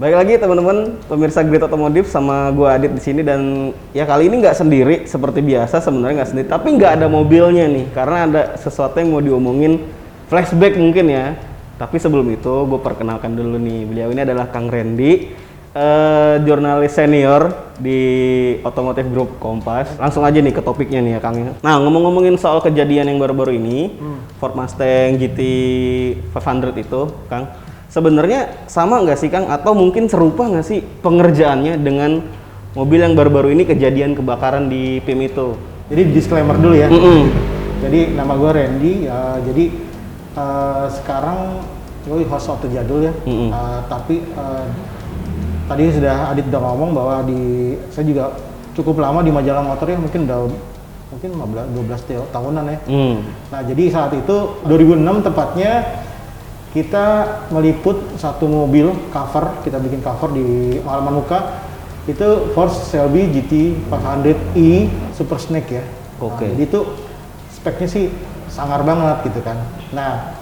Baik lagi teman-teman pemirsa Grid Otomotif sama gua Adit di sini dan ya kali ini nggak sendiri seperti biasa sebenarnya nggak sendiri tapi nggak ada mobilnya nih karena ada sesuatu yang mau diomongin flashback mungkin ya. Tapi sebelum itu gue perkenalkan dulu nih, beliau ini adalah Kang Randy, jurnalis senior di Otomotif Group Kompas. Langsung aja nih ke topiknya nih ya Kang. Nah ngomongin soal kejadian yang baru-baru ini, Ford Mustang GT 500 itu Kang. Sebenarnya sama nggak sih Kang atau mungkin serupa nggak sih pengerjaannya dengan mobil yang baru-baru ini kejadian kebakaran di PIM itu? Jadi disclaimer dulu ya. Jadi nama gue Randy, jadi sekarang gue host Auto Jadul ya. Tapi tadi sudah Adit udah ngomong bahwa saya juga cukup lama di majalah motor ya, mungkin 12 tahunan ya. Nah jadi saat itu 2006 tepatnya kita meliput satu mobil cover, kita bikin cover di halaman muka itu Ford Shelby GT 500e Super Snake ya. Oke. Nah, jadi itu speknya sih sangar banget gitu kan. Nah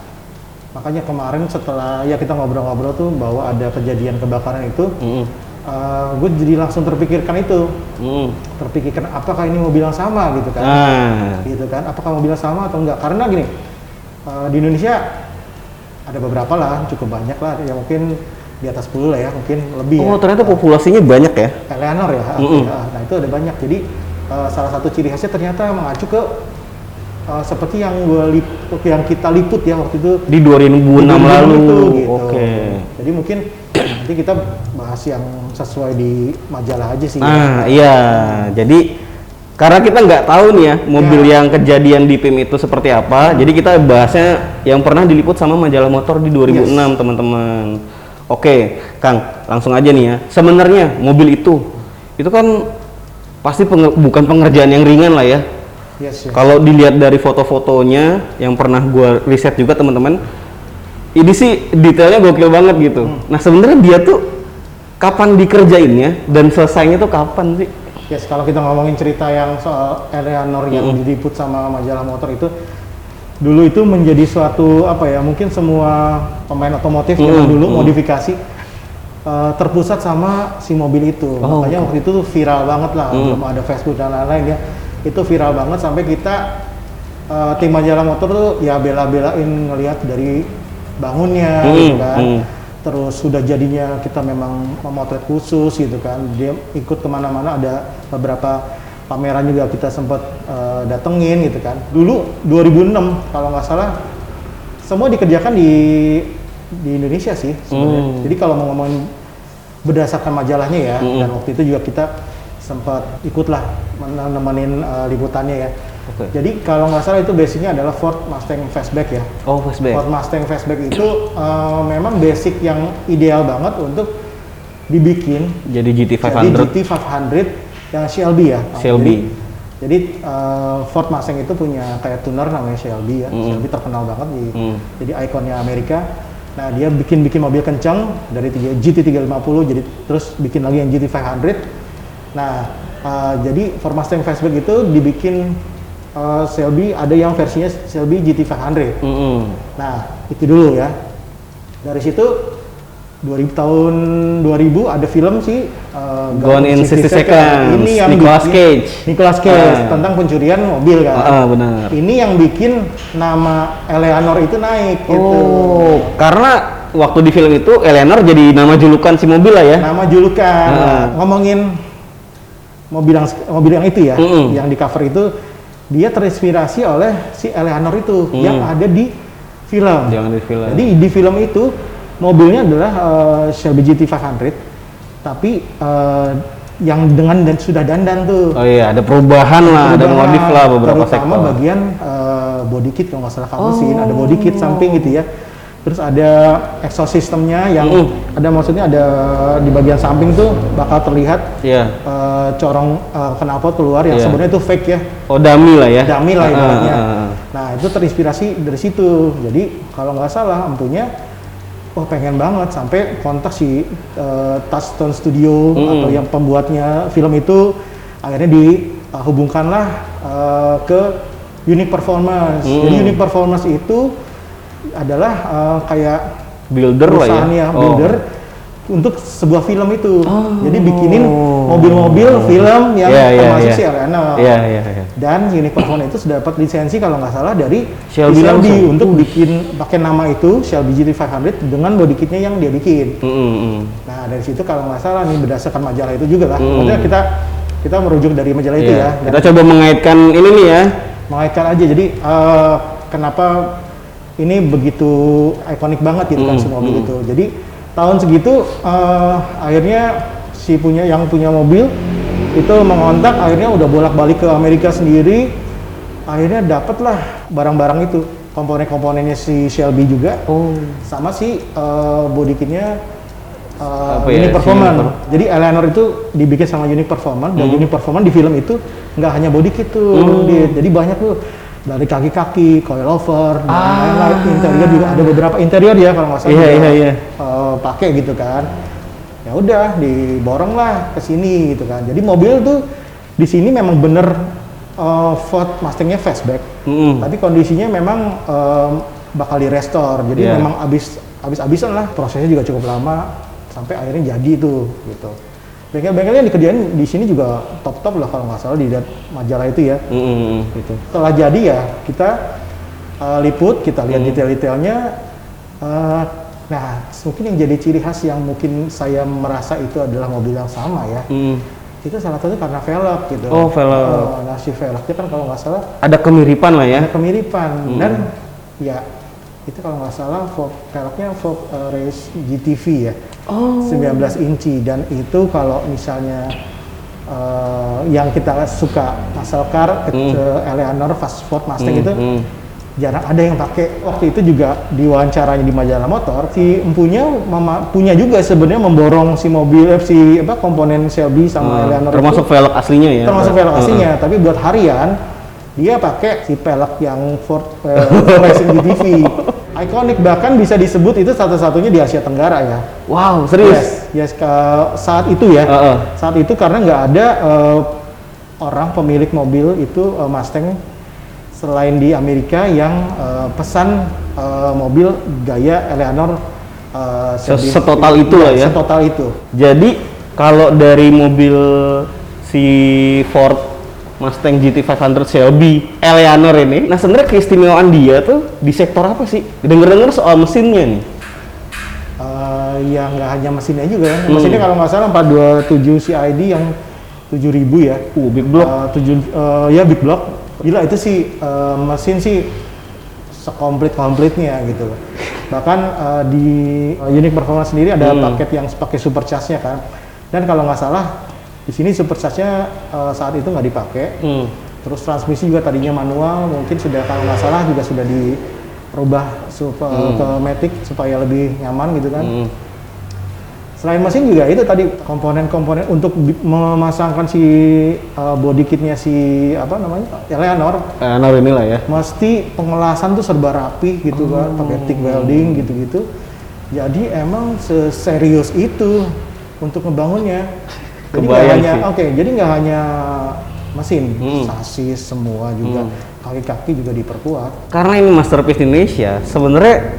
makanya kemarin setelah ya kita ngobrol-ngobrol tuh bahwa ada kejadian kebakaran itu, gue jadi langsung terpikirkan itu, terpikirkan apakah ini mobil yang sama gitu kan, gitu kan, apakah mobil yang sama atau enggak? Karena gini, di Indonesia ada beberapa lah, cukup banyak lah, ya mungkin di atas 10 lah ya, mungkin lebih. Oh ternyata populasinya banyak ya? Eleanor ya, nah itu ada banyak. Jadi salah satu ciri khasnya ternyata mengacu ke seperti yang kita liput ya waktu itu di 2006 lalu itu, gitu. Oke. Jadi mungkin nanti kita bahas yang sesuai di majalah aja sih. Iya. Jadi karena kita nggak tahu nih ya mobil yang kejadian di PIM itu seperti apa, jadi kita bahasnya yang pernah diliput sama majalah motor di 2006 teman-teman. Oke, Kang, langsung aja nih ya. Sebenarnya mobil itu kan pasti bukan pengerjaan yang ringan lah ya. Yes. Kalau dilihat dari foto-fotonya yang pernah gua riset juga teman-teman, ini sih detailnya gokil banget gitu. Nah sebenarnya dia tuh kapan dikerjainnya dan selesainya tuh kapan sih? Yes, kalau kita ngomongin cerita yang soal Eleanor yang diliput sama majalah motor itu, dulu itu menjadi suatu apa ya? Mungkin semua pemain otomotif yang dulu modifikasi terpusat sama si mobil itu. Makanya waktu itu tuh viral banget lah, belum ada Facebook dan lain-lain ya. Itu viral banget sampai kita tim majalah motor tuh ya bela-belain ngelihat dari bangunnya gitu kan. Terus sudah jadinya kita memang memotret khusus gitu kan. Dia ikut kemana-mana, ada beberapa pameran juga kita sempat datengin gitu kan. Dulu 2006 kalau nggak salah semua dikerjakan di Indonesia sih sebenarnya. Jadi kalau mau ngomongin berdasarkan majalahnya ya, dan waktu itu juga kita sempat ikutlah nemenin liputannya ya. Jadi kalau nggak salah itu basicnya adalah Ford Mustang Fastback ya. Fastback. Ford Mustang Fastback itu memang basic yang ideal banget untuk dibikin jadi GT 500. Jadi GT 500 yang Shelby ya. Shelby. Jadi Ford Mustang itu punya kayak tuner namanya Shelby ya. Shelby terkenal banget jadi ikonnya Amerika. Nah dia bikin mobil kencang dari GT 350 jadi terus bikin lagi yang GT 500. Nah jadi Ford Mustang Fastback itu dibikin Shelby, ada yang versinya Shelby GT 500. Nah itu dulu ya. Dari situ tahun 2000 ada film sih Gone in 60 Seconds. Ini yang Nicolas Cage tentang pencurian mobil kan. Benar. Ini yang bikin nama Eleanor itu naik gitu. Karena waktu di film itu Eleanor jadi nama julukan si mobil lah ya. Nama julukan. Ngomongin mobil yang itu ya, yang di cover itu dia terinspirasi oleh si Eleanor itu yang ada di film. Jadi di film itu mobilnya adalah Shelby GT 500, tapi yang dengan sudah dandan tuh. Oh iya, ada perubahan lah, ada modif lah beberapa sektor. Terutama bagian body kit kalau nggak salah mesin, ada body kit samping gitu ya. Terus ada exhaust systemnya yang ada, maksudnya ada di bagian samping tuh bakal terlihat corong knalpot keluar yang sebenarnya itu fake ya. Dummy lah ya. Dummy lah ibaratnya. Nah itu terinspirasi dari situ. Jadi kalau nggak salah tentunya pengen banget sampai kontak si Touchstone Studio atau yang pembuatnya film itu, akhirnya dihubungkanlah ke Unique Performance. Jadi Unique Performance itu adalah kayak builder lah ya. Builder untuk sebuah film itu. Jadi bikinin mobil-mobil film yang termasuk si Eleanor. Dan Unique Performance itu sudah dapat lisensi kalau nggak salah dari Shelby untuk bikin pakai nama itu Shelby GT500 dengan body kitnya yang dia bikin. Nah dari situ kalau nggak salah nih berdasarkan majalah itu juga lah. Maksudnya kita merujuk dari majalah itu ya. Kita coba mengaitkan ini nih ya. Mengaitkan aja. Jadi kenapa ini begitu ikonik banget gitu kan si mobil itu. Jadi tahun segitu akhirnya yang punya mobil itu mengontak, akhirnya udah bolak-balik ke Amerika sendiri, akhirnya dapatlah barang-barang itu, komponen-komponennya si Shelby juga, sama si body kitnya Unique Performance. Jadi Eleanor itu dibikin sama Unique Performance, dan Unique Performance di film itu nggak hanya body kit tuh, jadi banyak tuh. Dari kaki-kaki, coilover, dan lain-lain, interior juga ada beberapa interior ya kalau nggak salah pakai gitu kan. Ya udah diborong lah ke sini gitu kan. Jadi mobil tuh di sini memang bener Ford Mustangnya fastback, tapi kondisinya memang bakal direstore. Jadi memang abis-abisan lah, prosesnya juga cukup lama sampai akhirnya jadi tuh gitu. Bengkel-bengkelnya yang dikerjain di sini juga top-top lah kalau nggak salah di majalah itu ya. Gitu. Setelah jadi ya kita liput, kita lihat detail-detailnya. Nah, mungkin yang jadi ciri khas yang mungkin saya merasa itu adalah mobil yang sama ya. Itu salah satu karena velg gitu. Oh, velg. Nah, si velgnya kan kalau nggak salah ada kemiripan lah ya. Ada kemiripan dan ya itu kalau nggak salah velgnya Ford Race GTV ya. 19 inci, dan itu kalau misalnya yang kita suka muscle car Eleanor Ford Mustang itu jarang ada yang pakai. Waktu itu juga diwawancaranya di majalah motor, si empunya punya juga sebenarnya memborong si mobil komponen Shelby sama Eleanor, termasuk velg aslinya ya. Termasuk velg aslinya, tapi buat harian dia pakai si pelek yang Ford Racing GTV. Ikonik, bahkan bisa disebut itu satu-satunya di Asia Tenggara ya. Wow, serius? Yes, saat itu ya. Saat itu karena nggak ada orang pemilik mobil itu Mustang selain di Amerika yang pesan mobil gaya Eleanor setotal itu lah ya. Setotal itu. Jadi kalau dari mobil si Ford Mustang GT500 Shelby Eleanor ini, nah sebenarnya keistimewaan dia tuh di sektor apa sih? Dengar-dengar soal mesinnya nih. Ya nggak hanya mesinnya juga ya. Mesinnya kalau nggak salah 427 CID yang 7000 ya. Big block. Ya big block. Gila itu sih mesin sih sekomplit-komplitnya gitu loh. Bahkan di Unique Performance sendiri ada paket yang pakai supercharge-nya kan. Dan kalau nggak salah di sini supercharge-nya saat itu nggak dipakai. Terus transmisi juga tadinya manual, mungkin sudah kalau nggak salah juga sudah dirubah ke matic supaya lebih nyaman gitu kan. Selain mesin juga itu tadi komponen-komponen untuk memasangkan si body kitnya si Eleanor inilah ya. Mesti pengelasan tuh serba rapi gitu kan, pakai TIG welding gitu-gitu. Jadi emang seserius itu untuk ngebangunnya. Jadi nggak hanya mesin, sasis semua juga, kaki-kaki juga diperkuat. Karena ini masterpiece Indonesia, sebenarnya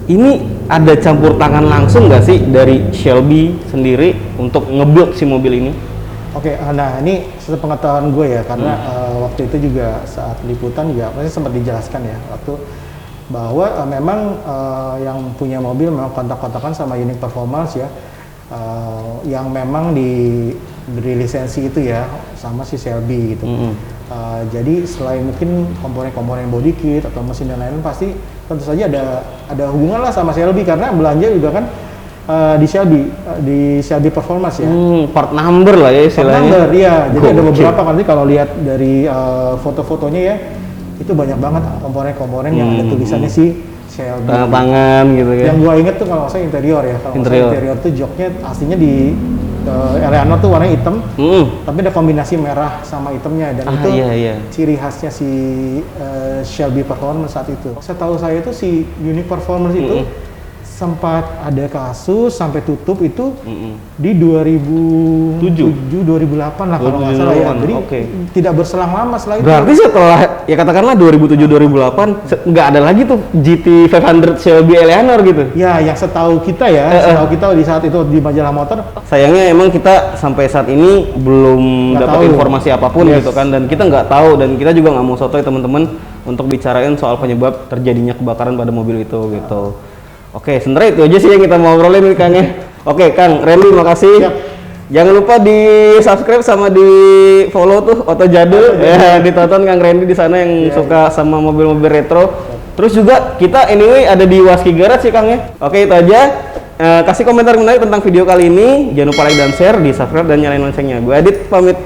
ini ada campur tangan langsung nggak sih dari Shelby sendiri untuk nge-build si mobil ini? Nah ini sepengetahuan gue ya, karena waktu itu juga saat liputan juga masih sempat dijelaskan ya, waktu bahwa memang yang punya mobil memang kontak-kontakan sama Unique Performance ya. Yang memang diberi lisensi itu ya sama si Shelby gitu. Jadi selain mungkin komponen-komponen body kit atau mesin dan lain-lain, pasti tentu saja ada hubungan lah sama Shelby karena belanja juga kan di Shelby Performance ya. Part number lah ya istilahnya. Part number ya. Jadi ada beberapa nanti kalau lihat dari foto-fotonya ya, itu banyak banget komponen-komponen yang ada tulisannya si Shelby. Tangan gitu kan. Yang gua inget tuh kalau saya interior ya. Kalau interior tuh joknya aslinya di Eleanor tuh warnanya hitam, tapi ada kombinasi merah sama hitamnya, dan itu ciri khasnya si Shelby Performance saat itu. Setahu saya tuh si Unique Performance itu sempat ada kasus sampai tutup itu di 2007 2008 lah kalau nggak salah ya. Jadi tidak berselang lama setelah itu. Berarti setelah ya katakanlah 2007 2008 nggak ada lagi tuh GT 500 Shelby Eleanor gitu. Ya, yang setahu kita ya, setahu kita di saat itu di majalah motor. Sayangnya emang kita sampai saat ini belum dapat informasi apapun gitu kan, dan kita nggak tahu, dan kita juga nggak mau sotoy teman-teman untuk bicarain soal penyebab terjadinya kebakaran pada mobil itu gitu. Oke, sebenarnya itu aja sih yang kita mau ngobrolin nih Kang ya. Oke Kang, Randy makasih. Siap. Jangan lupa di subscribe sama di follow tuh Oto Jadul ya, ditonton Kang Randy di sana yang suka sama mobil-mobil retro. Terus juga kita anyway ada di Waski Garage sih Kang ya. Oke, itu aja. Kasih komentar menarik tentang video kali ini. Jangan lupa like dan share, di subscribe dan nyalain loncengnya. Gue Adit pamit.